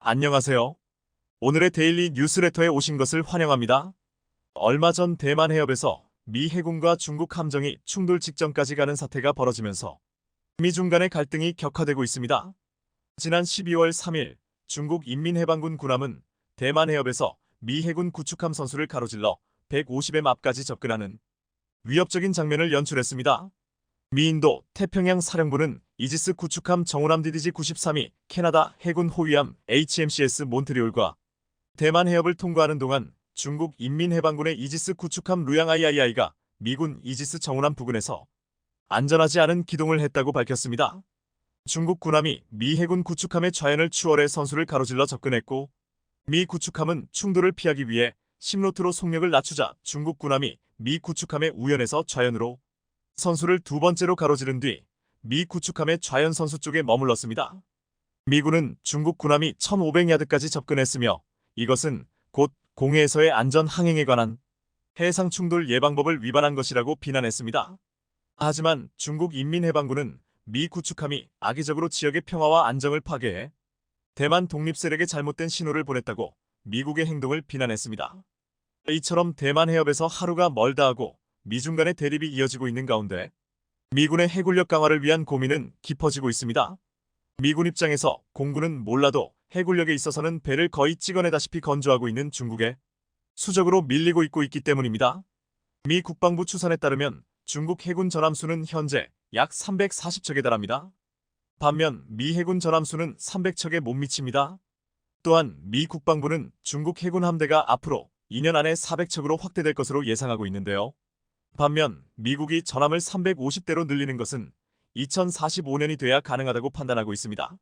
안녕하세요. 오늘의 데일리 뉴스레터에 오신 것을 환영합니다. 얼마 전 대만 해협에서 미 해군과 중국 함정이 충돌 직전까지 가는 사태가 벌어지면서 미중 간의 갈등이 격화되고 있습니다. 지난 12월 3일 중국 인민해방군 군함은 대만 해협에서 미 해군 구축함 선수를 가로질러 150m 앞까지 접근하는 위협적인 장면을 연출했습니다. 미인도 태평양 사령부는 이지스 구축함 정오람 DDG-93이 캐나다 해군 호위함 HMCS 몬트리올과 대만 해협을 통과하는 동안 중국 인민해방군의 이지스 구축함 루양 III가 미군 이지스 정오람 부근에서 안전하지 않은 기동을 했다고 밝혔습니다. 중국 군함이 미 해군 구축함의 좌연을 추월해 선수를 가로질러 접근했고, 미 구축함은 충돌을 피하기 위해 10노트로 속력을 낮추자 중국 군함이 미 구축함의 우연에서 좌연으로 선수를 두 번째로 가로지른 뒤 미 구축함의 좌연 선수 쪽에 머물렀습니다. 미군은 중국 군함이 1500야드까지 접근했으며 이것은 곧 공해에서의 안전 항행에 관한 해상 충돌 예방법을 위반한 것이라고 비난했습니다. 하지만 중국 인민해방군은 미 구축함이 악의적으로 지역의 평화와 안정을 파괴해 대만 독립 세력에 잘못된 신호를 보냈다고 미국의 행동을 비난했습니다. 이처럼 대만 해협에서 하루가 멀다 하고 미중 간의 대립이 이어지고 있는 가운데 미군의 해군력 강화를 위한 고민은 깊어지고 있습니다. 미군 입장에서 공군은 몰라도 해군력에 있어서는 배를 거의 찍어내다시피 건조하고 있는 중국에 수적으로 밀리고 있기 때문입니다. 미 국방부 추산에 따르면 중국 해군 전함수는 현재 약 340척에 달합니다. 반면 미 해군 전함수는 300척에 못 미칩니다. 또한 미 국방부는 중국 해군 함대가 앞으로 2년 안에 400척으로 확대될 것으로 예상하고 있는데요. 반면 미국이 전함을 350대로 늘리는 것은 2045년이 돼야 가능하다고 판단하고 있습니다.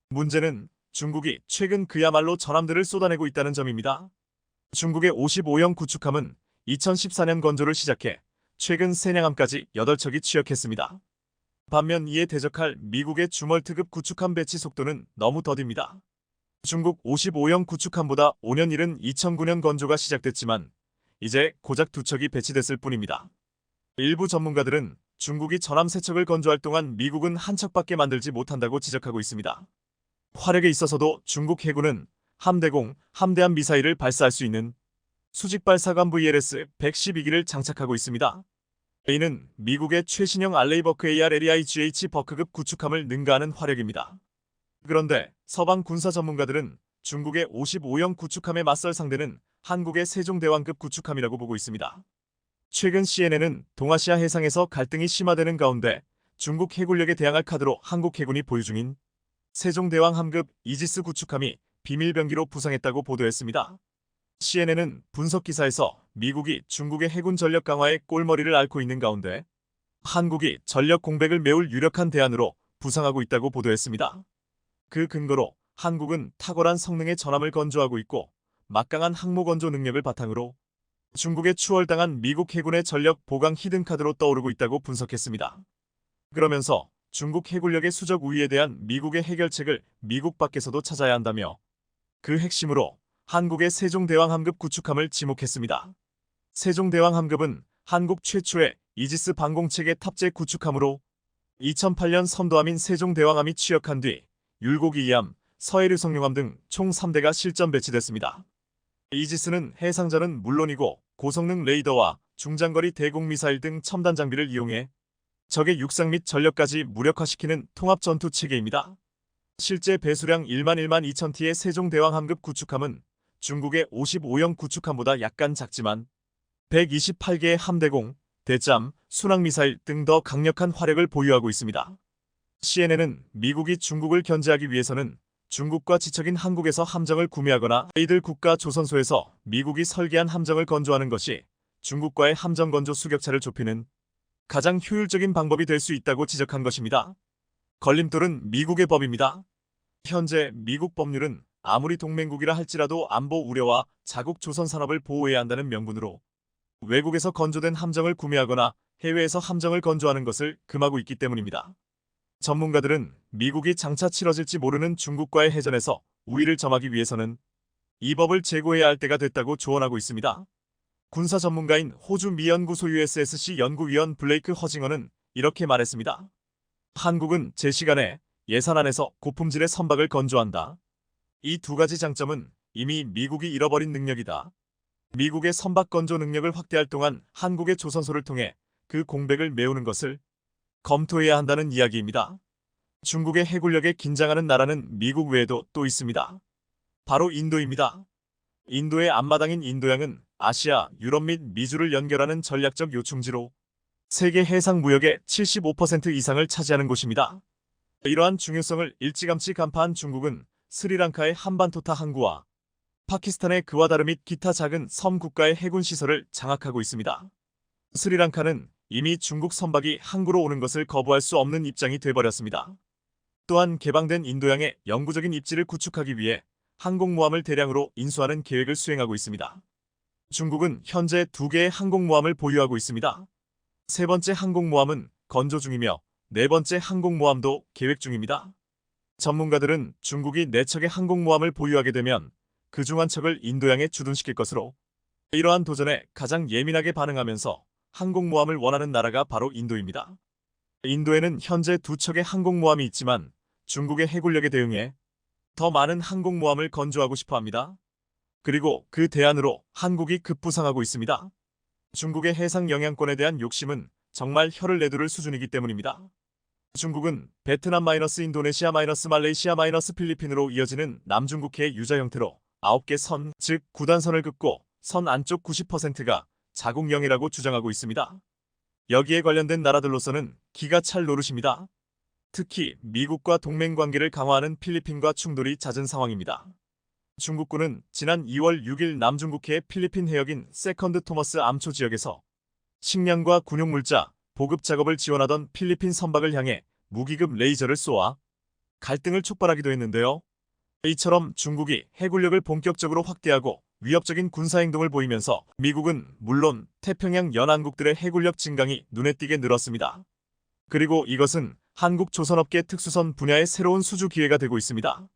문제는 중국이 최근 그야말로 전함들을 쏟아내고 있다는 점입니다. 중국의 55형 구축함은 2014년 건조를 시작해 최근 세냥함까지 8척이 취역했습니다. 반면 이에 대적할 미국의 주멀트급 구축함 배치 속도는 너무 더딥니다. 중국 55형 구축함보다 5년 이른 2009년 건조가 시작됐지만 이제 고작 2척이 배치됐을 뿐입니다. 일부 전문가들은 중국이 전함 3척을 건조할 동안 미국은 1척밖에 만들지 못한다고 지적하고 있습니다. 화력에 있어서도 중국 해군은 함대공, 함대함 미사일을 발사할 수 있는 수직발사관 VLS-112기를 장착하고 있습니다. 이는 미국의 최신형 알레이버크 ARLEIGH 버크급 구축함을 능가하는 화력입니다. 그런데 서방 군사 전문가들은 중국의 55형 구축함에 맞설 상대는 한국의 세종대왕급 구축함이라고 보고 있습니다. 최근 CNN은 동아시아 해상에서 갈등이 심화되는 가운데 중국 해군력에 대항할 카드로 한국 해군이 보유 중인 세종대왕함급 이지스 구축함이 비밀병기로 부상했다고 보도했습니다. CNN은 분석 기사에서 미국이 중국의 해군 전력 강화에 꼴머리를 앓고 있는 가운데 한국이 전력 공백을 메울 유력한 대안으로 부상하고 있다고 보도했습니다. 그 근거로 한국은 탁월한 성능의 전함을 건조하고 있고 막강한 항모 건조 능력을 바탕으로 중국에 추월당한 미국 해군의 전력 보강 히든카드로 떠오르고 있다고 분석했습니다. 그러면서 중국 해군력의 수적 우위에 대한 미국의 해결책을 미국 밖에서도 찾아야 한다며 그 핵심으로 한국의 세종대왕함급 구축함을 지목했습니다. 세종대왕함급은 한국 최초의 이지스 방공체계 탑재 구축함으로 2008년 선도함인 세종대왕함이 취역한 뒤 율곡이함, 서해류 성룡함 등 총 3대가 실전 배치됐습니다. 이지스는 해상전은 물론이고 고성능 레이더와 중장거리 대공미사일 등 첨단 장비를 이용해 적의 육상 및 전력까지 무력화시키는 통합 전투 체계입니다. 실제 배수량 1만 2천T의 세종대왕함급 구축함은 중국의 55형 구축함보다 약간 작지만 128개의 함대공, 대잠, 순항미사일 등 더 강력한 화력을 보유하고 있습니다. CNN은 미국이 중국을 견제하기 위해서는 중국과 지척인 한국에서 함정을 구매하거나 이들 국가 조선소에서 미국이 설계한 함정을 건조하는 것이 중국과의 함정 건조 수격차를 좁히는 가장 효율적인 방법이 될 수 있다고 지적한 것입니다. 걸림돌은 미국의 법입니다. 현재 미국 법률은 아무리 동맹국이라 할지라도 안보 우려와 자국 조선 산업을 보호해야 한다는 명분으로 외국에서 건조된 함정을 구매하거나 해외에서 함정을 건조하는 것을 금하고 있기 때문입니다. 전문가들은 미국이 장차 치러질지 모르는 중국과의 해전에서 우위를 점하기 위해서는 이 법을 제고해야 할 때가 됐다고 조언하고 있습니다. 군사 전문가인 호주 미 연구소 USSC 연구위원 블레이크 허징어는 이렇게 말했습니다. 한국은 제 시간에 예산안에서 고품질의 선박을 건조한다. 이 두 가지 장점은 이미 미국이 잃어버린 능력이다. 미국의 선박 건조 능력을 확대할 동안 한국의 조선소를 통해 그 공백을 메우는 것을 검토해야 한다는 이야기입니다. 중국의 해군력에 긴장하는 나라는 미국 외에도 또 있습니다. 바로 인도입니다. 인도의 앞마당인 인도양은 아시아, 유럽 및 미주를 연결하는 전략적 요충지로 세계 해상 무역의 75% 이상을 차지하는 곳입니다. 이러한 중요성을 일찌감치 간파한 중국은 스리랑카의 한반토타 항구와 파키스탄의 그와다르 및 기타 작은 섬 국가의 해군 시설을 장악하고 있습니다. 스리랑카는 이미 중국 선박이 항구로 오는 것을 거부할 수 없는 입장이 돼버렸습니다. 또한 개방된 인도양에 영구적인 입지를 구축하기 위해 항공모함을 대량으로 인수하는 계획을 수행하고 있습니다. 중국은 현재 2개의 항공모함을 보유하고 있습니다. 세 번째 항공모함은 건조 중이며 네 번째 항공모함도 계획 중입니다. 전문가들은 중국이 4척의 항공모함을 보유하게 되면 그중 한 척을 인도양에 주둔시킬 것으로, 이러한 도전에 가장 예민하게 반응하면서 항공모함을 원하는 나라가 바로 인도입니다. 인도에는 현재 2척의 항공모함이 있지만 중국의 해군력에 대응해 더 많은 항공모함을 건조하고 싶어 합니다. 그리고 그 대안으로 한국이 급부상하고 있습니다. 중국의 해상 영향권에 대한 욕심은 정말 혀를 내두를 수준이기 때문입니다. 중국은 베트남 - 인도네시아 - 말레이시아 - 필리핀으로 이어지는 남중국해의 유자 형태로 9개 선, 즉 9단선을 긋고 선 안쪽 90%가 자국령이라고 주장하고 있습니다. 여기에 관련된 나라들로서는 기가 찰 노릇입니다. 특히 미국과 동맹 관계를 강화하는 필리핀과 충돌이 잦은 상황입니다. 중국군은 지난 2월 6일 남중국해의 필리핀 해역인 세컨드 토머스 암초 지역에서 식량과 군용물자, 보급 작업을 지원하던 필리핀 선박을 향해 무기급 레이저를 쏘아 갈등을 촉발하기도 했는데요. 이처럼 중국이 해군력을 본격적으로 확대하고 위협적인 군사행동을 보이면서 미국은 물론 태평양 연안국들의 해군력 증강이 눈에 띄게 늘었습니다. 그리고 이것은 한국 조선업계 특수선 분야의 새로운 수주 기회가 되고 있습니다.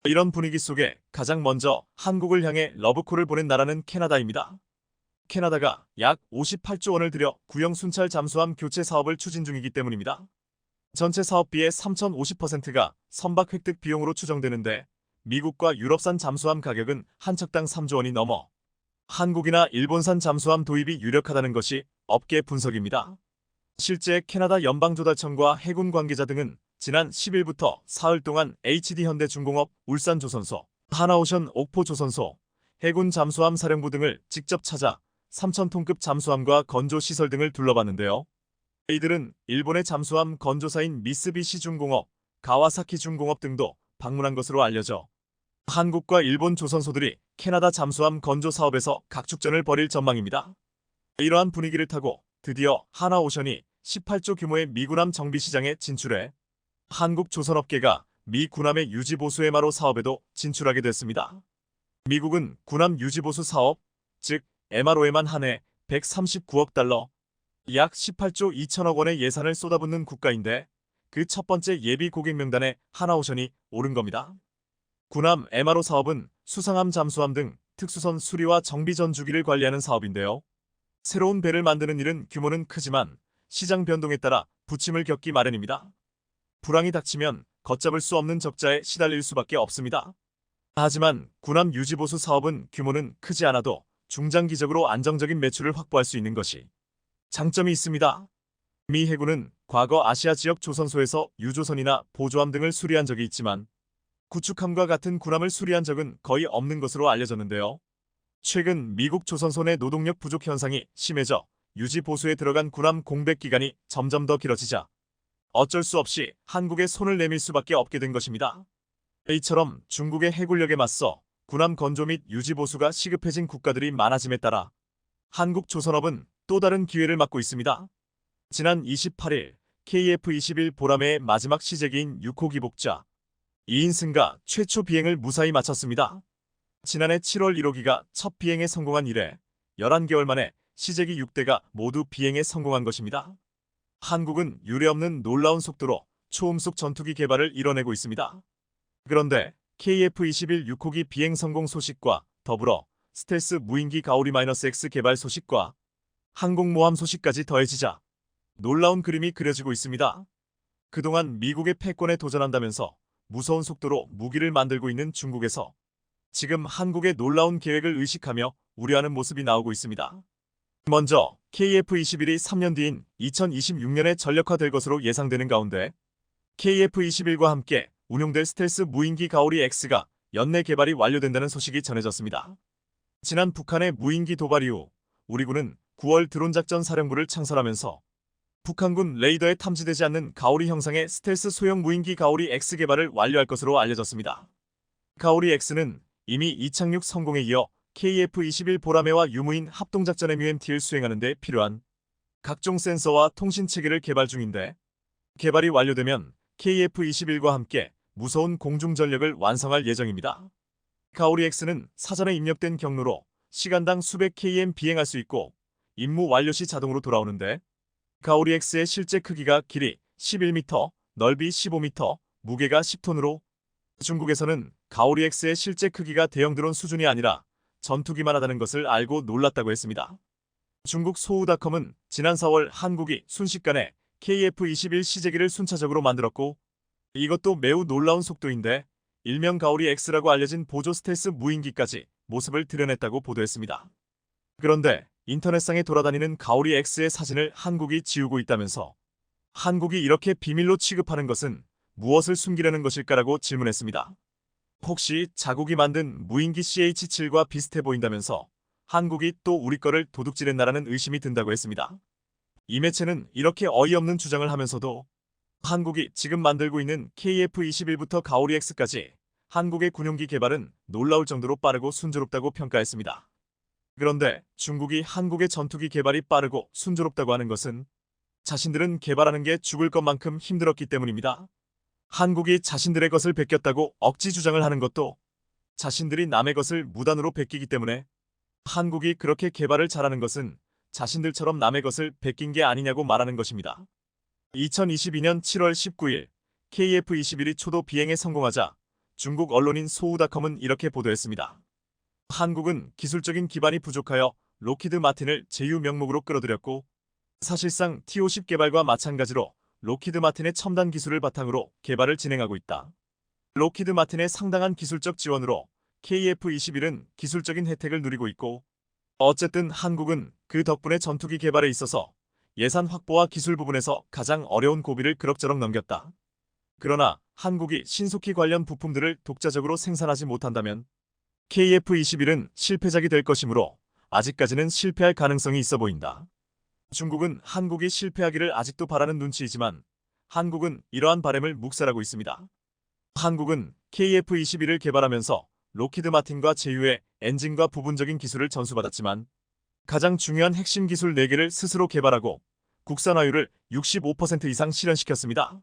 이런 분위기 속에 가장 먼저 한국을 향해 러브콜을 보낸 나라는 캐나다입니다. 캐나다가 약 58조 원을 들여 구형 순찰 잠수함 교체 사업을 추진 중이기 때문입니다. 전체 사업비의 3,050%가 선박 획득 비용으로 추정되는데 미국과 유럽산 잠수함 가격은 한 척당 3조 원이 넘어 한국이나 일본산 잠수함 도입이 유력하다는 것이 업계 분석입니다. 실제 캐나다 연방조달청과 해군 관계자 등은 지난 10일부터 사흘 동안 HD현대중공업 울산조선소, 하나오션 옥포조선소, 해군 잠수함 사령부 등을 직접 찾아 3,000톤급 잠수함과 건조시설 등을 둘러봤는데요. 이들은 일본의 잠수함 건조사인 미쓰비시 중공업, 가와사키 중공업 등도 방문한 것으로 알려져 한국과 일본 조선소들이 캐나다 잠수함 건조 사업에서 각축전을 벌일 전망입니다. 이러한 분위기를 타고 드디어 하나오션이 18조 규모의 미군함 정비시장에 진출해 한국 조선업계가 미 군함의 유지보수 MRO 사업에도 진출하게 됐습니다. 미국은 군함 유지보수 사업, 즉 MRO에만 한 해 139억 달러, 약 18조 2천억 원의 예산을 쏟아붓는 국가인데 그 첫 번째 예비 고객 명단에 하나오션이 오른 겁니다. 군함 MRO 사업은 수상함 잠수함 등 특수선 수리와 정비 전 주기를 관리하는 사업인데요. 새로운 배를 만드는 일은 규모는 크지만 시장 변동에 따라 부침을 겪기 마련입니다. 불황이 닥치면 걷잡을 수 없는 적자에 시달릴 수밖에 없습니다. 하지만 군함 유지보수 사업은 규모는 크지 않아도 중장기적으로 안정적인 매출을 확보할 수 있는 것이 장점이 있습니다. 미 해군은 과거 아시아 지역 조선소에서 유조선이나 보조함 등을 수리한 적이 있지만 구축함과 같은 군함을 수리한 적은 거의 없는 것으로 알려졌는데요. 최근 미국 조선소 내 노동력 부족 현상이 심해져 유지보수에 들어간 군함 공백 기간이 점점 더 길어지자 어쩔 수 없이 한국에 손을 내밀 수밖에 없게 된 것입니다. 이처럼 중국의 해군력에 맞서 군함 건조 및 유지보수가 시급해진 국가들이 많아짐에 따라 한국 조선업은 또 다른 기회를 맞고 있습니다. 지난 28일 KF-21 보라매의 마지막 시제기인 6호 기복자 2인승가 최초 비행을 무사히 마쳤습니다. 지난해 7월 1호기가 첫 비행에 성공한 이래 11개월 만에 시제기 6대가 모두 비행에 성공한 것입니다. 한국은 유례없는 놀라운 속도로 초음속 전투기 개발을 이뤄내고 있습니다. 그런데 KF-21 6호기 비행 성공 소식과 더불어 스텔스 무인기 가오리-X 개발 소식과 항공모함 소식까지 더해지자 놀라운 그림이 그려지고 있습니다. 그동안 미국의 패권에 도전한다면서 무서운 속도로 무기를 만들고 있는 중국에서 지금 한국의 놀라운 계획을 의식하며 우려하는 모습이 나오고 있습니다. 먼저 KF-21이 3년 뒤인 2026년에 전력화될 것으로 예상되는 가운데 KF-21과 함께 운용될 스텔스 무인기 가오리 X가 연내 개발이 완료된다는 소식이 전해졌습니다. 지난 북한의 무인기 도발 이후 우리 군은 9월 드론작전 사령부를 창설하면서 북한군 레이더에 탐지되지 않는 가오리 형상의 스텔스 소형 무인기 가오리 X 개발을 완료할 것으로 알려졌습니다. 가오리 X는 이미 이착륙 성공에 이어 KF-21 보라매와 유무인 합동작전 MUMT를 수행하는 데 필요한 각종 센서와 통신체계를 개발 중인데 개발이 완료되면 KF-21과 함께 무서운 공중전력을 완성할 예정입니다. 가오리 X는 사전에 입력된 경로로 시간당 수백 km 비행할 수 있고 임무 완료 시 자동으로 돌아오는데 가오리 X의 실제 크기가 길이 11m, 넓이 15m, 무게가 10톤으로 중국에서는 가오리 X의 실제 크기가 대형 드론 수준이 아니라 전투기만 하다는 것을 알고 놀랐다고 했습니다. 중국 소우닷컴은 지난 4월 한국이 순식간에 KF-21 시제기를 순차적으로 만들었고 이것도 매우 놀라운 속도인데 일명 가오리 X라고 알려진 보조 스텔스 무인기까지 모습을 드러냈다고 보도했습니다. 그런데 인터넷상에 돌아다니는 가오리 X의 사진을 한국이 지우고 있다면서 한국이 이렇게 비밀로 취급하는 것은 무엇을 숨기려는 것일까라고 질문했습니다. 혹시 자국이 만든 무인기 CH-7과 비슷해 보인다면서 한국이 또 우리 거를 도둑질했나라는 의심이 든다고 했습니다. 이 매체는 이렇게 어이없는 주장을 하면서도 한국이 지금 만들고 있는 KF-21부터 가오리 X까지 한국의 군용기 개발은 놀라울 정도로 빠르고 순조롭다고 평가했습니다. 그런데 중국이 한국의 전투기 개발이 빠르고 순조롭다고 하는 것은 자신들은 개발하는 게 죽을 것만큼 힘들었기 때문입니다. 한국이 자신들의 것을 베꼈다고 억지 주장을 하는 것도 자신들이 남의 것을 무단으로 베끼기 때문에 한국이 그렇게 개발을 잘하는 것은 자신들처럼 남의 것을 베낀 게 아니냐고 말하는 것입니다. 2022년 7월 19일 KF-21이 초도 비행에 성공하자 중국 언론인 소우닷컴은 이렇게 보도했습니다. 한국은 기술적인 기반이 부족하여 록히드 마틴을 제휴 명목으로 끌어들였고 사실상 T-50 개발과 마찬가지로 록히드 마틴의 첨단 기술을 바탕으로 개발을 진행하고 있다. 록히드 마틴의 상당한 기술적 지원으로 KF-21은 기술적인 혜택을 누리고 있고 어쨌든 한국은 그 덕분에 전투기 개발에 있어서 예산 확보와 기술 부분에서 가장 어려운 고비를 그럭저럭 넘겼다. 그러나 한국이 신속히 관련 부품들을 독자적으로 생산하지 못한다면 KF-21은 실패작이 될 것이므로 아직까지는 실패할 가능성이 있어 보인다. 중국은 한국이 실패하기를 아직도 바라는 눈치이지만 한국은 이러한 바람을 묵살하고 있습니다. 한국은 KF-21을 개발하면서 록히드 마틴과 제휴해 엔진과 부분적인 기술을 전수받았지만 가장 중요한 핵심 기술 4개를 스스로 개발하고 국산화율을 65% 이상 실현시켰습니다.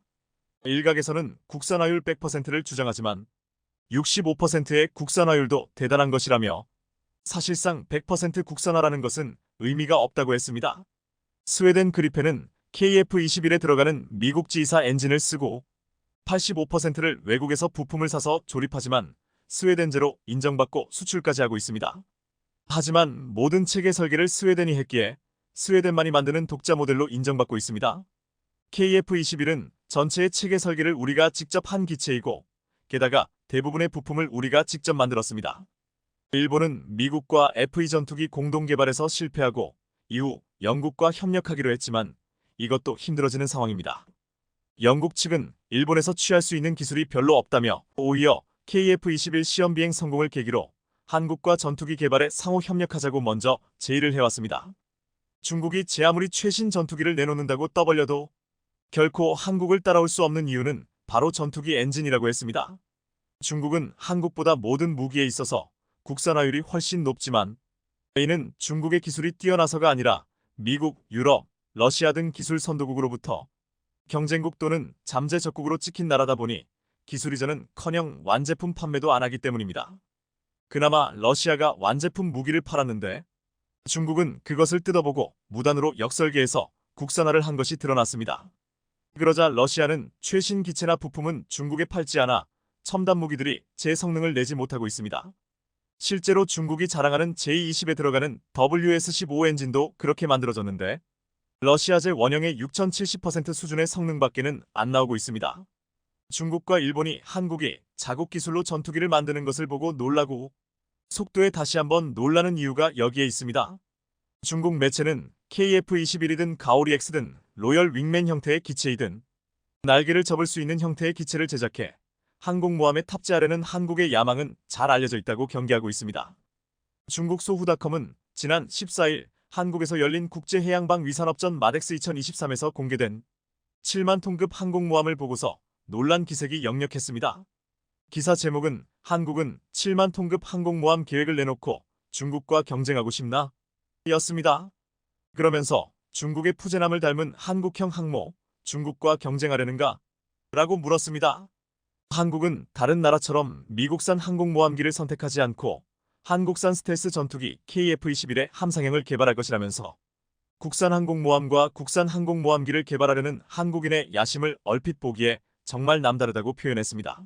일각에서는 국산화율 100%를 주장하지만 65%의 국산화율도 대단한 것이라며 사실상 100% 국산화라는 것은 의미가 없다고 했습니다. 스웨덴 그리펜은 KF-21에 들어가는 미국 G2 엔진을 쓰고 85%를 외국에서 부품을 사서 조립하지만 스웨덴제로 인정받고 수출까지 하고 있습니다. 하지만 모든 체계 설계를 스웨덴이 했기에 스웨덴만이 만드는 독자 모델로 인정받고 있습니다. KF-21은 전체의 체계 설계를 우리가 직접 한 기체이고 게다가 대부분의 부품을 우리가 직접 만들었습니다. 일본은 미국과 FE 전투기 공동 개발에서 실패하고 이후 영국과 협력하기로 했지만 이것도 힘들어지는 상황입니다. 영국 측은 일본에서 취할 수 있는 기술이 별로 없다며 오히려 KF-21 시험 비행 성공을 계기로 한국과 전투기 개발에 상호 협력하자고 먼저 제의를 해왔습니다. 중국이 제 아무리 최신 전투기를 내놓는다고 떠벌려도 결코 한국을 따라올 수 없는 이유는 바로 전투기 엔진이라고 했습니다. 중국은 한국보다 모든 무기에 있어서 국산화율이 훨씬 높지만 이는 중국의 기술이 뛰어나서가 아니라 미국, 유럽, 러시아 등 기술 선도국으로부터 경쟁국 또는 잠재 적국으로 찍힌 나라다 보니 기술 이전은커녕 완제품 판매도 안 하기 때문입니다. 그나마 러시아가 완제품 무기를 팔았는데 중국은 그것을 뜯어보고 무단으로 역설계해서 국산화를 한 것이 드러났습니다. 그러자 러시아는 최신 기체나 부품은 중국에 팔지 않아 첨단 무기들이 제 성능을 내지 못하고 있습니다. 실제로 중국이 자랑하는 J-20에 들어가는 WS-15 엔진도 그렇게 만들어졌는데 러시아제 원형의 6070% 수준의 성능밖에는 안 나오고 있습니다. 중국과 일본이 한국이 자국 기술로 전투기를 만드는 것을 보고 놀라고 속도에 다시 한번 놀라는 이유가 여기에 있습니다. 중국 매체는 KF-21이든 가오리-X든 로열 윙맨 형태의 기체이든 날개를 접을 수 있는 형태의 기체를 제작해 항공모함에 탑재하려는 한국의 야망은 잘 알려져 있다고 경계하고 있습니다. 중국 소후닷컴은 지난 14일 한국에서 열린 국제해양방 위산업전 마덱스 2023에서 공개된 7만 톤급 항공모함을 보고서 논란 기색이 역력했습니다. 기사 제목은 한국은 7만 톤급 항공모함 계획을 내놓고 중국과 경쟁하고 싶나? 였습니다. 그러면서 중국의 푸제남을 닮은 한국형 항모, 중국과 경쟁하려는가? 라고 물었습니다. 한국은 다른 나라처럼 미국산 항공모함기를 선택하지 않고 한국산 스텔스 전투기 KF-21의 함상형을 개발할 것이라면서 국산 항공모함과 국산 항공모함기를 개발하려는 한국인의 야심을 얼핏 보기에 정말 남다르다고 표현했습니다.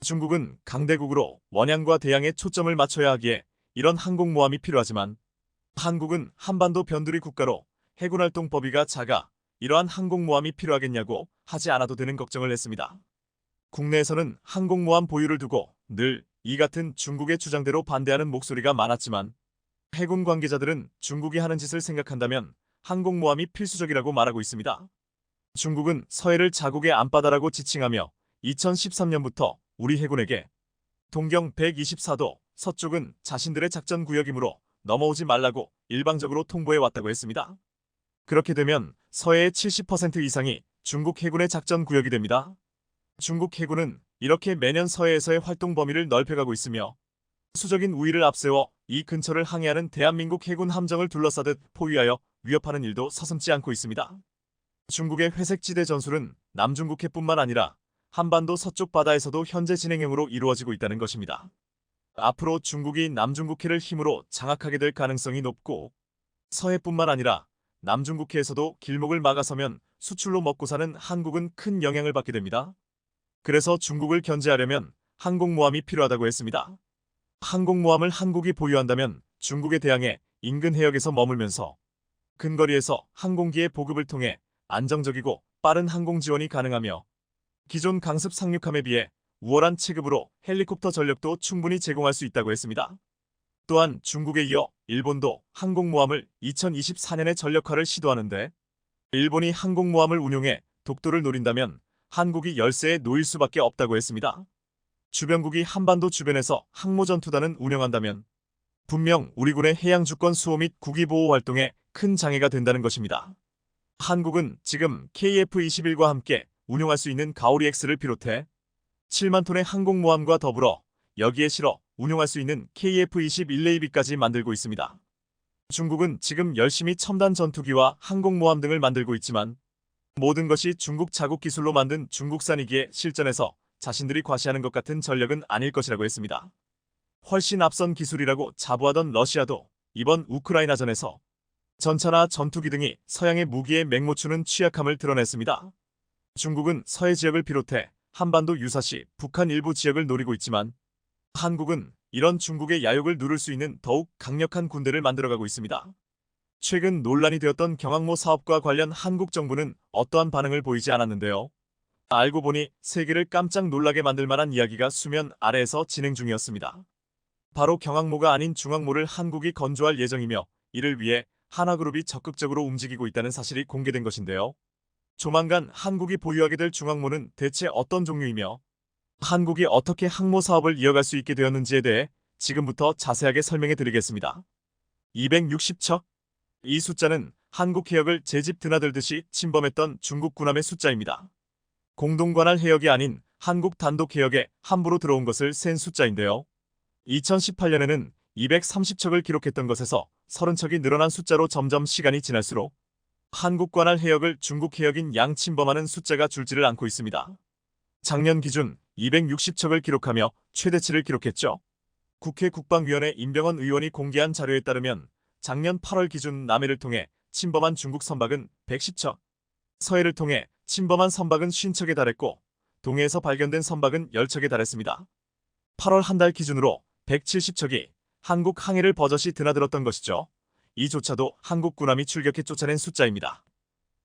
중국은 강대국으로 원양과 대양에 초점을 맞춰야 하기에 이런 항공모함이 필요하지만 한국은 한반도 변두리 국가로 해군활동 범위가 작아 이러한 항공모함이 필요하겠냐고 하지 않아도 되는 걱정을 했습니다. 국내에서는 항공모함 보유를 두고 늘 이 같은 중국의 주장대로 반대하는 목소리가 많았지만 해군 관계자들은 중국이 하는 짓을 생각한다면 항공모함이 필수적이라고 말하고 있습니다. 중국은 서해를 자국의 앞바다라고 지칭하며 2013년부터 우리 해군에게 동경 124도 서쪽은 자신들의 작전 구역이므로 넘어오지 말라고 일방적으로 통보해 왔다고 했습니다. 그렇게 되면 서해의 70% 이상이 중국 해군의 작전 구역이 됩니다. 중국 해군은 이렇게 매년 서해에서의 활동 범위를 넓혀가고 있으며 수적인 우위를 앞세워 이 근처를 항해하는 대한민국 해군 함정을 둘러싸듯 포위하여 위협하는 일도 서슴지 않고 있습니다. 중국의 회색지대 전술은 남중국해뿐만 아니라 한반도 서쪽 바다에서도 현재 진행형으로 이루어지고 있다는 것입니다. 앞으로 중국이 남중국해를 힘으로 장악하게 될 가능성이 높고 서해뿐만 아니라 남중국해에서도 길목을 막아서면 수출로 먹고 사는 한국은 큰 영향을 받게 됩니다. 그래서 중국을 견제하려면 항공모함이 필요하다고 했습니다. 항공모함을 한국이 보유한다면 중국에 대항해 인근 해역에서 머물면서 근거리에서 항공기의 보급을 통해 안정적이고 빠른 항공 지원이 가능하며 기존 강습 상륙함에 비해 우월한 체급으로 헬리콥터 전력도 충분히 제공할 수 있다고 했습니다. 또한 중국에 이어 일본도 항공모함을 2024년에 전력화를 시도하는데 일본이 항공모함을 운용해 독도를 노린다면 한국이 열세에 놓일 수밖에 없다고 했습니다. 주변국이 한반도 주변에서 항모전투단을 운영한다면 분명 우리 군의 해양주권 수호 및 국위보호 활동에 큰 장애가 된다는 것입니다. 한국은 지금 KF-21과 함께 운용할 수 있는 가오리-X를 비롯해 7만 톤의 항공모함과 더불어 여기에 실어 운용할 수 있는 KF-21 네이비까지 만들고 있습니다. 중국은 지금 열심히 첨단 전투기와 항공모함 등을 만들고 있지만 모든 것이 중국 자국 기술로 만든 중국산이기에 실전에서 자신들이 과시하는 것 같은 전력은 아닐 것이라고 했습니다. 훨씬 앞선 기술이라고 자부하던 러시아도 이번 우크라이나전에서 전차나 전투기 등이 서양의 무기에 맹모추는 취약함을 드러냈습니다. 중국은 서해 지역을 비롯해 한반도 유사시 북한 일부 지역을 노리고 있지만 한국은 이런 중국의 야욕을 누를 수 있는 더욱 강력한 군대를 만들어가고 있습니다. 최근 논란이 되었던 경항모 사업과 관련 한국 정부는 어떠한 반응을 보이지 않았는데요. 알고 보니 세계를 깜짝 놀라게 만들 만한 이야기가 수면 아래에서 진행 중이었습니다. 바로 경항모가 아닌 중항모를 한국이 건조할 예정이며 이를 위해 하나그룹이 적극적으로 움직이고 있다는 사실이 공개된 것인데요. 조만간 한국이 보유하게 될 중항모는 대체 어떤 종류이며 한국이 어떻게 항모 사업을 이어갈 수 있게 되었는지에 대해 지금부터 자세하게 설명해 드리겠습니다. 260척. 이 숫자는 한국 해역을 제 집 드나들듯이 침범했던 중국 군함의 숫자입니다. 공동관할 해역이 아닌 한국 단독 해역에 함부로 들어온 것을 센 숫자인데요. 2018년에는 230척을 기록했던 것에서 30척이 늘어난 숫자로 점점 시간이 지날수록 한국 관할 해역을 중국 해역인 양 침범하는 숫자가 줄지를 않고 있습니다. 작년 기준 260척을 기록하며 최대치를 기록했죠. 국회 국방위원회 임병헌 의원이 공개한 자료에 따르면 작년 8월 기준 남해를 통해 침범한 중국 선박은 110척, 서해를 통해 침범한 선박은 50척에 달했고 동해에서 발견된 선박은 10척에 달했습니다. 8월 한 달 기준으로 170척이 한국 항해를 버젓이 드나들었던 것이죠. 이조차도 한국 군함이 출격해 쫓아낸 숫자입니다.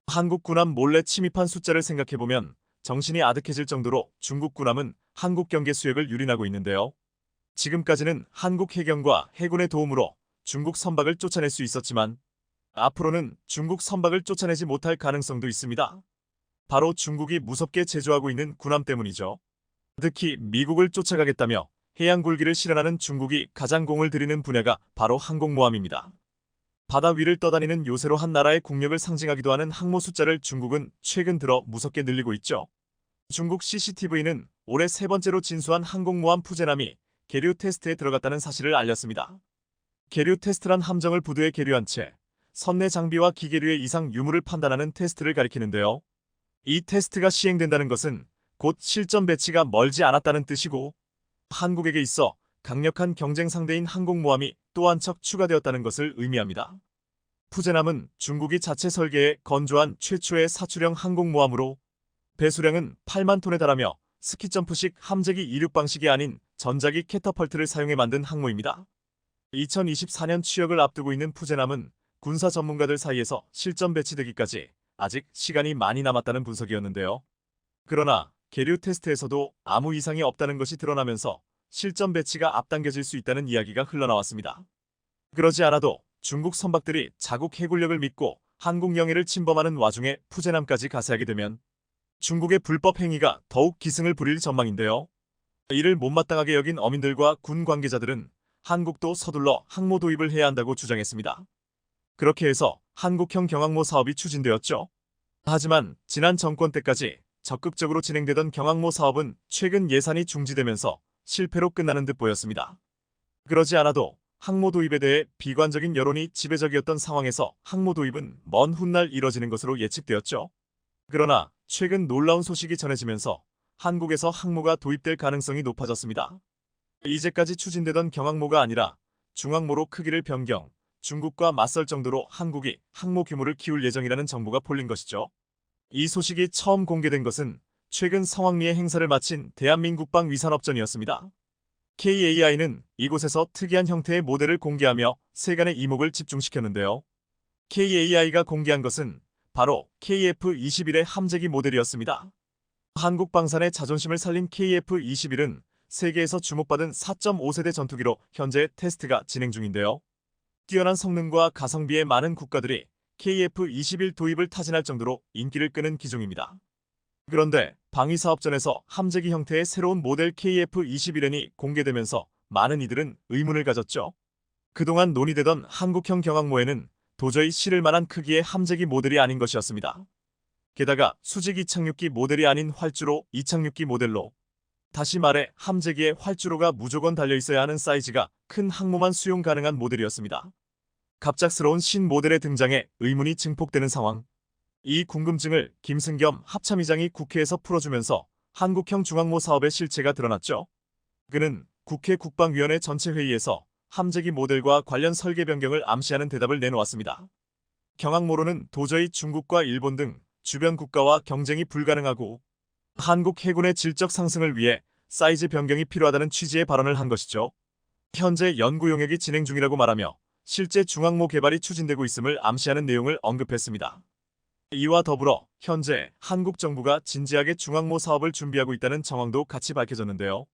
한국 군함 몰래 침입한 숫자를 생각해보면 정신이 아득해질 정도로 중국 군함은 한국 경계 수역을 유린하고 있는데요. 지금까지는 한국 해경과 해군의 도움으로 중국 선박을 쫓아낼 수 있었지만 앞으로는 중국 선박을 쫓아내지 못할 가능성도 있습니다. 바로 중국이 무섭게 제조하고 있는 군함 때문이죠. 특히 미국을 쫓아가겠다며 해양 굴기를 실현하는 중국이 가장 공을 들이는 분야가 바로 항공모함입니다. 바다 위를 떠다니는 요새로 한 나라의 국력을 상징하기도 하는 항모 숫자를 중국은 최근 들어 무섭게 늘리고 있죠. 중국 CCTV는 올해 세 번째로 진수한 항공모함 푸제남이 계류 테스트에 들어갔다는 사실을 알렸습니다. 계류 테스트란 함정을 부두에 계류한 채 선내 장비와 기계류의 이상 유무를 판단하는 테스트를 가리키는데요. 이 테스트가 시행된다는 것은 곧 실전 배치가 멀지 않았다는 뜻이고 한국에게 있어 강력한 경쟁 상대인 항공모함이 또 한 척 추가되었다는 것을 의미합니다. 푸제남은 중국이 자체 설계해 건조한 최초의 사출형 항공모함으로 배수량은 8만 톤에 달하며 스키점프식 함재기 이륙 방식이 아닌 전자기 캐터펄트를 사용해 만든 항모입니다. 2024년 취역을 앞두고 있는 푸제남은 군사 전문가들 사이에서 실전 배치되기까지 아직 시간이 많이 남았다는 분석이었는데요. 그러나 계류 테스트에서도 아무 이상이 없다는 것이 드러나면서 실전 배치가 앞당겨질 수 있다는 이야기가 흘러나왔습니다. 그러지 않아도 중국 선박들이 자국 해군력을 믿고 한국 영해를 침범하는 와중에 푸제남까지 가세하게 되면 중국의 불법 행위가 더욱 기승을 부릴 전망인데요. 이를 못마땅하게 여긴 어민들과 군 관계자들은 한국도 서둘러 항모 도입을 해야 한다고 주장했습니다. 그렇게 해서 한국형 경항모 사업이 추진되었죠. 하지만 지난 정권 때까지 적극적으로 진행되던 경항모 사업은 최근 예산이 중지되면서 실패로 끝나는 듯 보였습니다. 그러지 않아도 항모 도입에 대해 비관적인 여론이 지배적이었던 상황에서 항모 도입은 먼 훗날 이뤄지는 것으로 예측되었죠. 그러나 최근 놀라운 소식이 전해지면서 한국에서 항모가 도입될 가능성이 높아졌습니다. 이제까지 추진되던 경항모가 아니라 중항모로 크기를 변경, 중국과 맞설 정도로 한국이 항모 규모를 키울 예정이라는 정보가 폴린 것이죠. 이 소식이 처음 공개된 것은 최근 성황리에 행사를 마친 대한민국방 위산업전이었습니다. KAI는 이곳에서 특이한 형태의 모델을 공개하며 세간의 이목을 집중시켰는데요. KAI가 공개한 것은 바로 KF-21의 함재기 모델이었습니다. 한국 방산의 자존심을 살린 KF-21은 세계에서 주목받은 4.5세대 전투기로 현재 테스트가 진행 중인데요. 뛰어난 성능과 가성비의 많은 국가들이 KF-21 도입을 타진할 정도로 인기를 끄는 기종입니다. 그런데 방위사업전에서 함재기 형태의 새로운 모델 KF-21N이 공개되면서 많은 이들은 의문을 가졌죠. 그동안 논의되던 한국형 경항모에는 도저히 실을 만한 크기의 함재기 모델이 아닌 것이었습니다. 게다가 수직 이착륙기 모델이 아닌 활주로 이착륙기 모델로, 다시 말해 함재기에 활주로가 무조건 달려있어야 하는 사이즈가 큰 항모만 수용 가능한 모델이었습니다. 갑작스러운 신모델의 등장에 의문이 증폭되는 상황. 이 궁금증을 김승겸 합참의장이 국회에서 풀어주면서 한국형 중항모 사업의 실체가 드러났죠. 그는 국회 국방위원회 전체 회의에서 함재기 모델과 관련 설계 변경을 암시하는 대답을 내놓았습니다. 경항모로는 도저히 중국과 일본 등 주변 국가와 경쟁이 불가능하고 한국 해군의 질적 상승을 위해 사이즈 변경이 필요하다는 취지의 발언을 한 것이죠. 현재 연구 용역이 진행 중이라고 말하며 실제 중항모 개발이 추진되고 있음을 암시하는 내용을 언급했습니다. 이와 더불어 현재 한국 정부가 진지하게 중항모 사업을 준비하고 있다는 정황도 같이 밝혀졌는데요.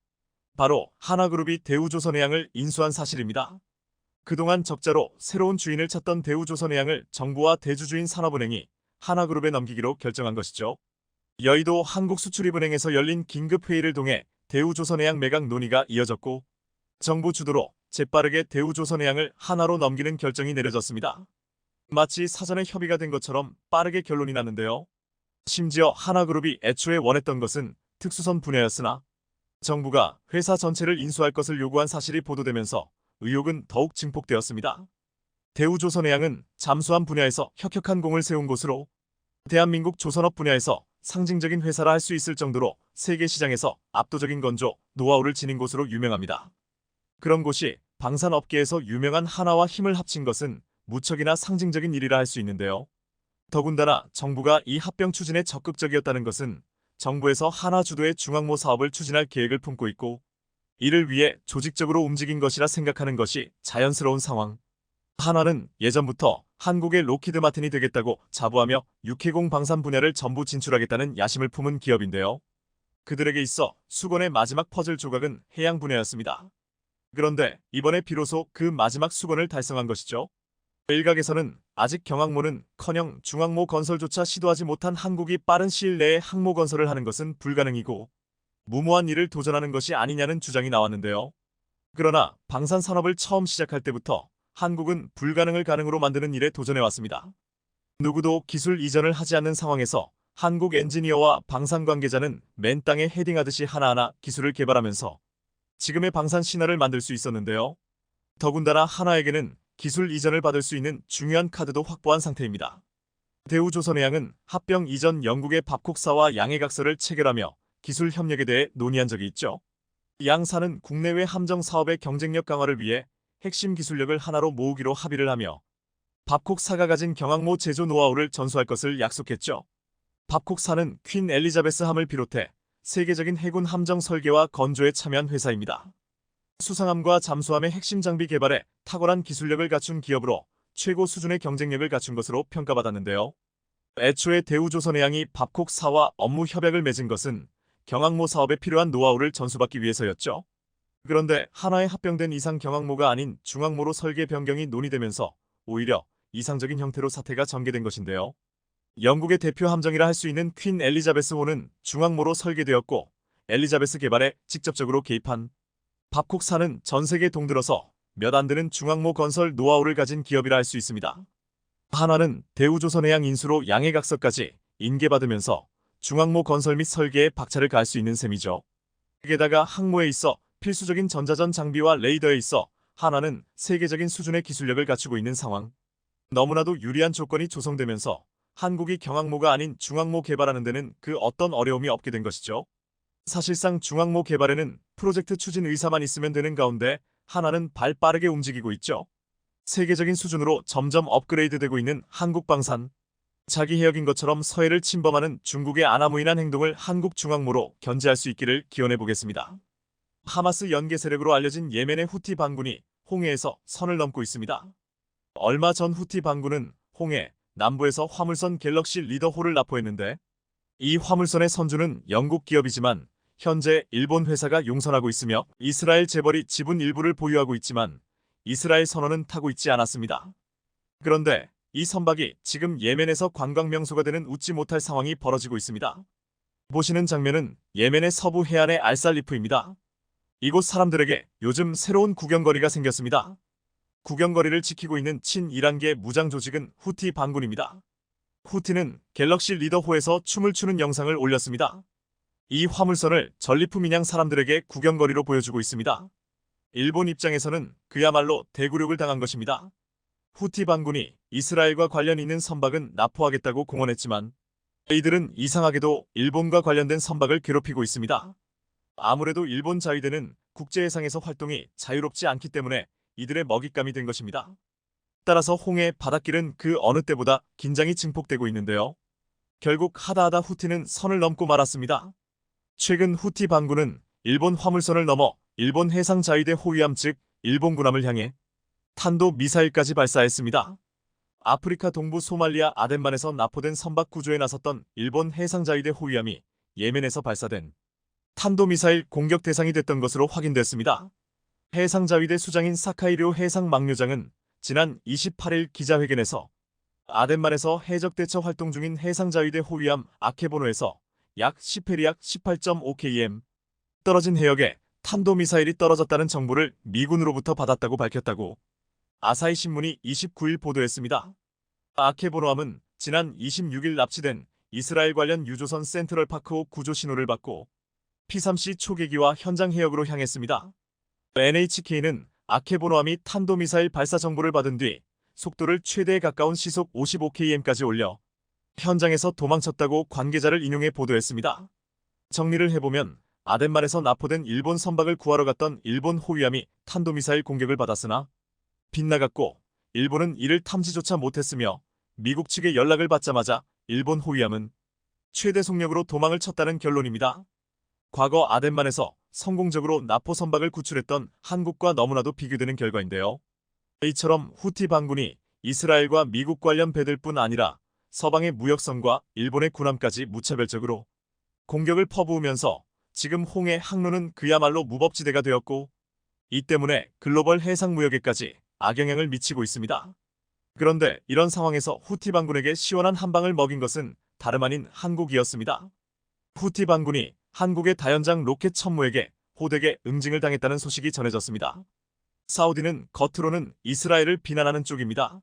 바로 하나그룹이 대우조선해양을 인수한 사실입니다. 그동안 적자로 새로운 주인을 찾던 대우조선해양을 정부와 대주주인 산업은행이 하나그룹에 넘기기로 결정한 것이죠. 여의도 한국수출입은행에서 열린 긴급회의를 통해 대우조선해양 매각 논의가 이어졌고 정부 주도로 재빠르게 대우조선해양을 하나로 넘기는 결정이 내려졌습니다. 마치 사전에 협의가 된 것처럼 빠르게 결론이 났는데요. 심지어 하나그룹이 애초에 원했던 것은 특수선 분야였으나 정부가 회사 전체를 인수할 것을 요구한 사실이 보도되면서 의혹은 더욱 증폭되었습니다. 대우조선해양은 잠수함 분야에서 혁혁한 공을 세운 곳으로 대한민국 조선업 분야에서 상징적인 회사라 할 수 있을 정도로 세계 시장에서 압도적인 건조, 노하우를 지닌 곳으로 유명합니다. 그런 곳이 방산업계에서 유명한 하나와 힘을 합친 것은 무척이나 상징적인 일이라 할 수 있는데요. 더군다나 정부가 이 합병 추진에 적극적이었다는 것은 정부에서 하나 주도의 중항모 사업을 추진할 계획을 품고 있고 이를 위해 조직적으로 움직인 것이라 생각하는 것이 자연스러운 상황. 한화는 예전부터 한국의 로키드 마틴이 되겠다고 자부하며 육해공 방산 분야를 전부 진출하겠다는 야심을 품은 기업인데요. 그들에게 있어 수건의 마지막 퍼즐 조각은 해양 분야였습니다. 그런데 이번에 비로소 그 마지막 수건을 달성한 것이죠. 일각에서는 아직 경항모는커녕 중항모 건설조차 시도하지 못한 한국이 빠른 시일 내에 항모 건설을 하는 것은 불가능이고 무모한 일을 도전하는 것이 아니냐는 주장이 나왔는데요. 그러나 방산 산업을 처음 시작할 때부터 한국은 불가능을 가능으로 만드는 일에 도전해왔습니다. 누구도 기술 이전을 하지 않는 상황에서 한국 엔지니어와 방산 관계자는 맨 땅에 헤딩하듯이 하나하나 기술을 개발하면서 지금의 방산 신화를 만들 수 있었는데요. 더군다나 한화에게는 기술 이전을 받을 수 있는 중요한 카드도 확보한 상태입니다. 대우조선해양은 합병 이전 영국의 밥콕사와 양해각서를 체결하며 기술 협력에 대해 논의한 적이 있죠. 양사는 국내외 함정 사업의 경쟁력 강화를 위해 핵심 기술력을 하나로 모으기로 합의를 하며 밥콕사가 가진 경항모 제조 노하우를 전수할 것을 약속했죠. 밥콕사는 퀸 엘리자베스 함을 비롯해 세계적인 해군 함정 설계와 건조에 참여한 회사입니다. 수상함과 잠수함의 핵심 장비 개발에 탁월한 기술력을 갖춘 기업으로 최고 수준의 경쟁력을 갖춘 것으로 평가받았는데요. 애초에 대우조선해양이 밥콕사와 업무 협약을 맺은 것은 경항모 사업에 필요한 노하우를 전수받기 위해서였죠. 그런데 한화에 합병된 이상 경항모가 아닌 중항모로 설계 변경이 논의되면서 오히려 이상적인 형태로 사태가 전개된 것인데요. 영국의 대표 함정이라 할 수 있는 퀸 엘리자베스호는 중항모로 설계되었고 엘리자베스 개발에 직접적으로 개입한 밥콕사는 전 세계 동들어서 몇 안 되는 중항모 건설 노하우를 가진 기업이라 할 수 있습니다. 한화는 대우조선해양 인수로 양해각서까지 인계받으면서 중항모 건설 및 설계에 박차를 가할 수 있는 셈이죠. 게다가 항모에 있어 필수적인 전자전 장비와 레이더에 있어 한화는 세계적인 수준의 기술력을 갖추고 있는 상황. 너무나도 유리한 조건이 조성되면서 한국이 경항모가 아닌 중항모 개발하는 데는 그 어떤 어려움이 없게 된 것이죠. 사실상 중항모 개발에는 프로젝트 추진 의사만 있으면 되는 가운데 한화는 발 빠르게 움직이고 있죠. 세계적인 수준으로 점점 업그레이드되고 있는 한국 방산. 자기 해역인 것처럼 서해를 침범하는 중국의 아나무인한 행동을 한국 중항모로 견제할 수 있기를 기원해 보겠습니다. 하마스 연계 세력으로 알려진 예멘의 후티 반군이 홍해에서 선을 넘고 있습니다. 얼마 전 후티 반군은 홍해 남부에서 화물선 갤럭시 리더호를 납포했는데 이 화물선의 선주는 영국 기업이지만 현재 일본 회사가 용선하고 있으며 이스라엘 재벌이 지분 일부를 보유하고 있지만 이스라엘 선원은 타고 있지 않았습니다. 그런데 이 선박이 지금 예멘에서 관광 명소가 되는 웃지 못할 상황이 벌어지고 있습니다. 보시는 장면은 예멘의 서부 해안의 알살리프입니다. 이곳 사람들에게 요즘 새로운 구경거리가 생겼습니다. 구경거리를 지키고 있는 친이란계 무장 조직은 후티 반군입니다. 후티는 갤럭시 리더호에서 춤을 추는 영상을 올렸습니다. 이 화물선을 전리품인양 사람들에게 구경거리로 보여주고 있습니다. 일본 입장에서는 그야말로 대굴욕을 당한 것입니다. 후티 반군이 이스라엘과 관련 있는 선박은 납포하겠다고 공언했지만 이들은 이상하게도 일본과 관련된 선박을 괴롭히고 있습니다. 아무래도 일본 자위대는 국제해상에서 활동이 자유롭지 않기 때문에 이들의 먹잇감이 된 것입니다. 따라서 홍해 바닷길은 그 어느 때보다 긴장이 증폭되고 있는데요. 결국 하다하다 후티는 선을 넘고 말았습니다. 최근 후티 반군은 일본 화물선을 넘어 일본 해상자위대 호위함 즉 일본 군함을 향해 탄도 미사일까지 발사했습니다. 아프리카 동부 소말리아 아덴만에서 납포된 선박 구조에 나섰던 일본 해상자위대 호위함이 예멘에서 발사된 탄도미사일 공격 대상이 됐던 것으로 확인됐습니다. 해상자위대 수장인 사카이료 해상망료장은 지난 28일 기자회견에서 아덴만에서 해적대처 활동 중인 해상자위대 호위함 아케보노에서 약 10해리약 18.5km 떨어진 해역에 탄도미사일이 떨어졌다는 정보를 미군으로부터 받았다고 밝혔다고 아사히 신문이 29일 보도했습니다. 아케보노함은 지난 26일 납치된 이스라엘 관련 유조선 센트럴파크호 구조 신호를 받고 P3C 초계기와 현장 해역으로 향했습니다. NHK는 아케보노함이 탄도미사일 발사 정보를 받은 뒤 속도를 최대에 가까운 시속 55km까지 올려 현장에서 도망쳤다고 관계자를 인용해 보도했습니다. 정리를 해보면 아덴만에서 납포된 일본 선박을 구하러 갔던 일본 호위함이 탄도미사일 공격을 받았으나 빗나갔고 일본은 이를 탐지조차 못했으며 미국 측의 연락을 받자마자 일본 호위함은 최대 속력으로 도망을 쳤다는 결론입니다. 과거 아덴만에서 성공적으로 납포 선박을 구출했던 한국과 너무나도 비교되는 결과인데요. 이처럼 후티 반군이 이스라엘과 미국 관련 배들뿐 아니라 서방의 무역선과 일본의 군함까지 무차별적으로 공격을 퍼부으면서 지금 홍해 항로는 그야말로 무법지대가 되었고, 이 때문에 글로벌 해상 무역에까지 악영향을 미치고 있습니다. 그런데 이런 상황에서 후티 반군에게 시원한 한 방을 먹인 것은 다름 아닌 한국이었습니다. 후티 반군이 한국의 다연장 로켓 천무에게 호되게 응징을 당했다는 소식이 전해졌습니다. 사우디는 겉으로는 이스라엘을 비난하는 쪽입니다.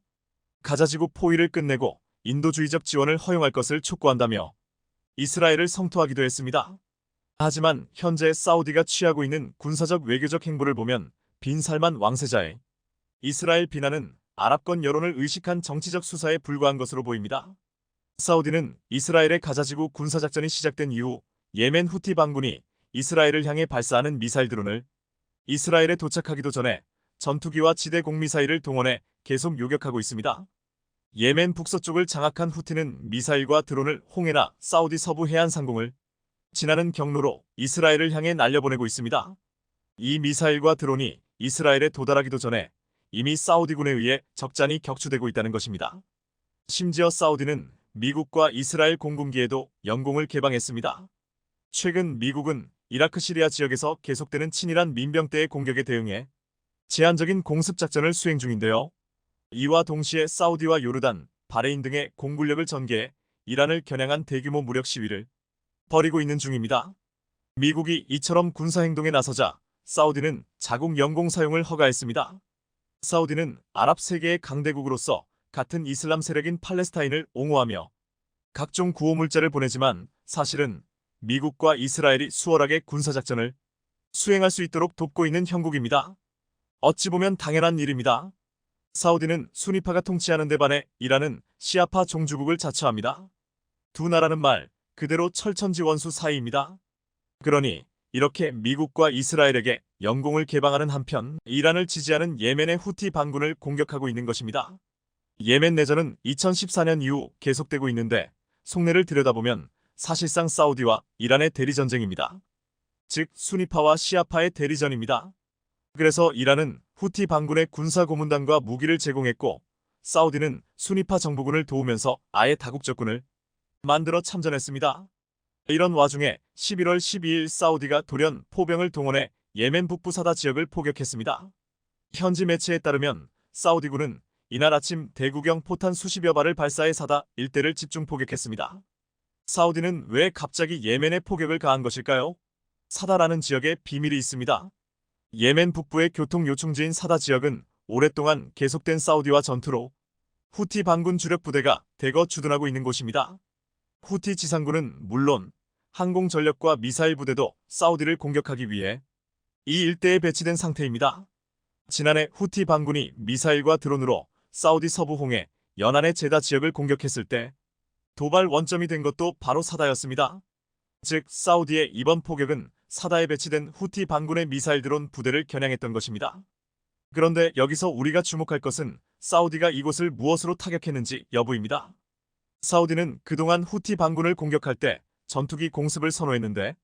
가자지구 포위를 끝내고 인도주의적 지원을 허용할 것을 촉구한다며 이스라엘을 성토하기도 했습니다. 하지만 현재 사우디가 취하고 있는 군사적 외교적 행보를 보면 빈살만 왕세자의 이스라엘 비난은 아랍권 여론을 의식한 정치적 수사에 불과한 것으로 보입니다. 사우디는 이스라엘의 가자지구 군사작전이 시작된 이후 예멘 후티 반군이 이스라엘을 향해 발사하는 미사일 드론을 이스라엘에 도착하기도 전에 전투기와 지대 공미사일을 동원해 계속 요격하고 있습니다. 예멘 북서쪽을 장악한 후티는 미사일과 드론을 홍해나 사우디 서부 해안 상공을 지나는 경로로 이스라엘을 향해 날려보내고 있습니다. 이 미사일과 드론이 이스라엘에 도달하기도 전에 이미 사우디군에 의해 적잖이 격추되고 있다는 것입니다. 심지어 사우디는 미국과 이스라엘 공군기에도 영공을 개방했습니다. 최근 미국은 이라크 시리아 지역에서 계속되는 친이란 민병대의 공격에 대응해 제한적인 공습작전을 수행 중인데요. 이와 동시에 사우디와 요르단, 바레인 등의 공군력을 전개해 이란을 겨냥한 대규모 무력 시위를 벌이고 있는 중입니다. 미국이 이처럼 군사행동에 나서자 사우디는 자국 영공 사용을 허가했습니다. 사우디는 아랍 세계의 강대국으로서 같은 이슬람 세력인 팔레스타인을 옹호하며 각종 구호물자를 보내지만 사실은 미국과 이스라엘이 수월하게 군사작전을 수행할 수 있도록 돕고 있는 형국입니다. 어찌 보면 당연한 일입니다. 사우디는 수니파가 통치하는 데 반해 이란은 시아파 종주국을 자처합니다. 두 나라는 말 그대로 철천지 원수 사이입니다. 그러니 이렇게 미국과 이스라엘에게 영공을 개방하는 한편 이란을 지지하는 예멘의 후티 반군을 공격하고 있는 것입니다. 예멘 내전은 2014년 이후 계속되고 있는데 속내를 들여다보면 사실상 사우디와 이란의 대리전쟁입니다. 즉 수니파와 시아파의 대리전입니다. 그래서 이란은 후티 반군의 군사고문단과 무기를 제공했고 사우디는 수니파 정부군을 도우면서 아예 다국적군을 만들어 참전했습니다. 이런 와중에 11월 12일 사우디가 돌연 포병을 동원해 예멘 북부 사다 지역을 포격했습니다. 현지 매체에 따르면 사우디군은 이날 아침 대구경 포탄 수십여 발을 발사해 사다 일대를 집중 포격했습니다. 사우디는 왜 갑자기 예멘에 포격을 가한 것일까요? 사다라는 지역에 비밀이 있습니다. 예멘 북부의 교통 요충지인 사다 지역은 오랫동안 계속된 사우디와 전투로 후티 반군 주력 부대가 대거 주둔하고 있는 곳입니다. 후티 지상군은 물론 항공전력과 미사일 부대도 사우디를 공격하기 위해 이 일대에 배치된 상태입니다. 지난해 후티 반군이 미사일과 드론으로 사우디 서부 홍해 연안의 제다 지역을 공격했을 때 도발 원점이 된 것도 바로 사다였습니다. 즉 사우디의 이번 포격은 사다에 배치된 후티 반군의 미사일 드론 부대를 겨냥했던 것입니다. 그런데 여기서 우리가 주목할 것은 사우디가 이곳을 무엇으로 타격했는지 여부입니다. 사우디는 그동안 후티 반군을 공격할 때 전투기 공습을 선호했는데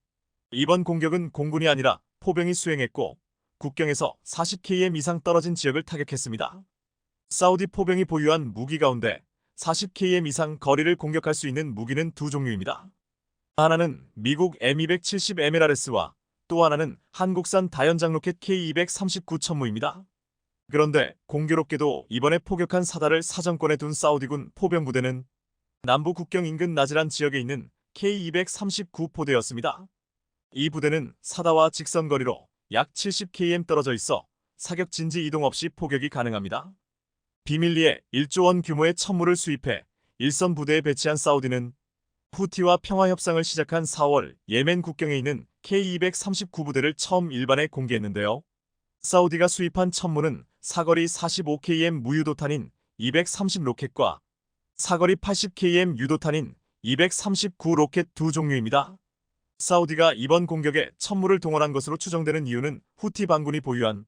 이번 공격은 공군이 아니라 포병이 수행했고 국경에서 40km 이상 떨어진 지역을 타격했습니다. 사우디 포병이 보유한 무기 가운데 40km 이상 거리를 공격할 수 있는 무기는 두 종류입니다. 하나는 미국 M270 MLRS와 또 하나는 한국산 다연장 로켓 K239 천무입니다. 그런데 공교롭게도 이번에 포격한 사다를 사정권에 둔 사우디군 포병부대는 남부 국경 인근 나지란 지역에 있는 K239 포대였습니다. 이 부대는 사다와 직선거리로 약 70km 떨어져 있어 사격 진지 이동 없이 포격이 가능합니다. 비밀리에 1조 원 규모의 천무를 수입해 일선 부대에 배치한 사우디는 후티와 평화협상을 시작한 4월 예멘 국경에 있는 K239 부대를 처음 일반에 공개했는데요. 사우디가 수입한 천무는 사거리 45km 무유도탄인 230 로켓과 사거리 80km 유도탄인 239 로켓 두 종류입니다. 사우디가 이번 공격에 천무를 동원한 것으로 추정되는 이유는 후티 반군이 보유한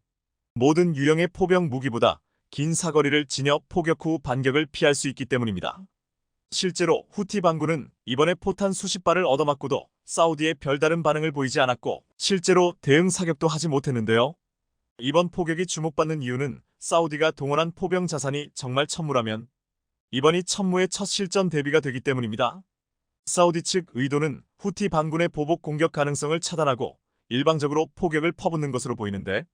모든 유형의 포병 무기보다 긴 사거리를 지녀 포격 후 반격을 피할 수 있기 때문입니다. 실제로 후티 반군은 이번에 포탄 수십 발을 얻어맞고도 사우디의 별다른 반응을 보이지 않았고 실제로 대응 사격도 하지 못했는데요. 이번 포격이 주목받는 이유는 사우디가 동원한 포병 자산이 정말 천무라면 이번이 천무의 첫 실전 대비가 되기 때문입니다. 사우디 측 의도는 후티 반군의 보복 공격 가능성을 차단하고 일방적으로 포격을 퍼붓는 것으로 보이는데,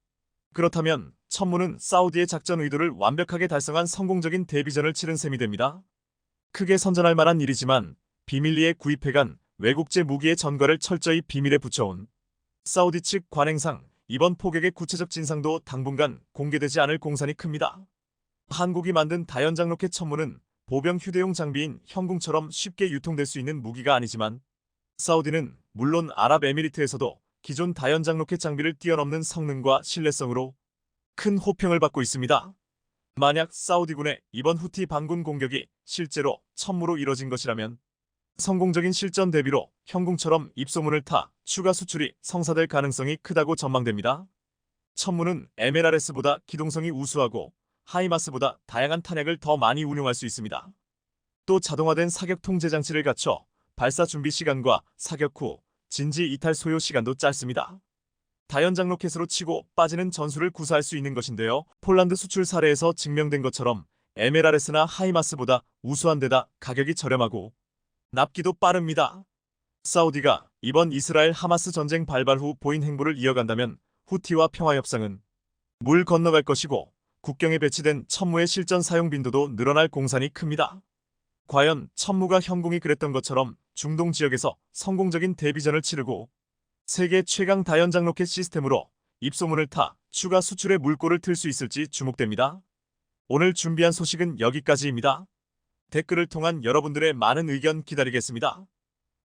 그렇다면 천무는 사우디의 작전 의도를 완벽하게 달성한 성공적인 데뷔전을 치른 셈이 됩니다. 크게 선전할 만한 일이지만 비밀리에 구입해간 외국제 무기의 전과를 철저히 비밀에 붙여온 사우디 측 관행상 이번 포격의 구체적 진상도 당분간 공개되지 않을 공산이 큽니다. 한국이 만든 다연장 로켓 천무는 보병 휴대용 장비인 형궁처럼 쉽게 유통될 수 있는 무기가 아니지만, 사우디는 물론 아랍에미리트에서도 기존 다연장 로켓 장비를 뛰어넘는 성능과 신뢰성으로 큰 호평을 받고 있습니다. 만약 사우디군의 이번 후티 반군 공격이 실제로 천무로 이뤄진 것이라면 성공적인 실전 대비로 형궁처럼 입소문을 타 추가 수출이 성사될 가능성이 크다고 전망됩니다. 천무는 MLRS보다 기동성이 우수하고 하이마스보다 다양한 탄약을 더 많이 운용할 수 있습니다. 또 자동화된 사격 통제 장치를 갖춰 발사 준비 시간과 사격 후 진지 이탈 소요 시간도 짧습니다. 다연장 로켓으로 치고 빠지는 전술을 구사할 수 있는 것인데요. 폴란드 수출 사례에서 증명된 것처럼 MLRS나 하이마스보다 우수한 데다 가격이 저렴하고 납기도 빠릅니다. 사우디가 이번 이스라엘 하마스 전쟁 발발 후 보인 행보를 이어간다면 후티와 평화협상은 물 건너갈 것이고, 국경에 배치된 천무의 실전 사용 빈도도 늘어날 공산이 큽니다. 과연 천무가 형궁이 그랬던 것처럼 중동 지역에서 성공적인 데뷔전을 치르고 세계 최강 다연장 로켓 시스템으로 입소문을 타 추가 수출의 물꼬를 틀 수 있을지 주목됩니다. 오늘 준비한 소식은 여기까지입니다. 댓글을 통한 여러분들의 많은 의견 기다리겠습니다.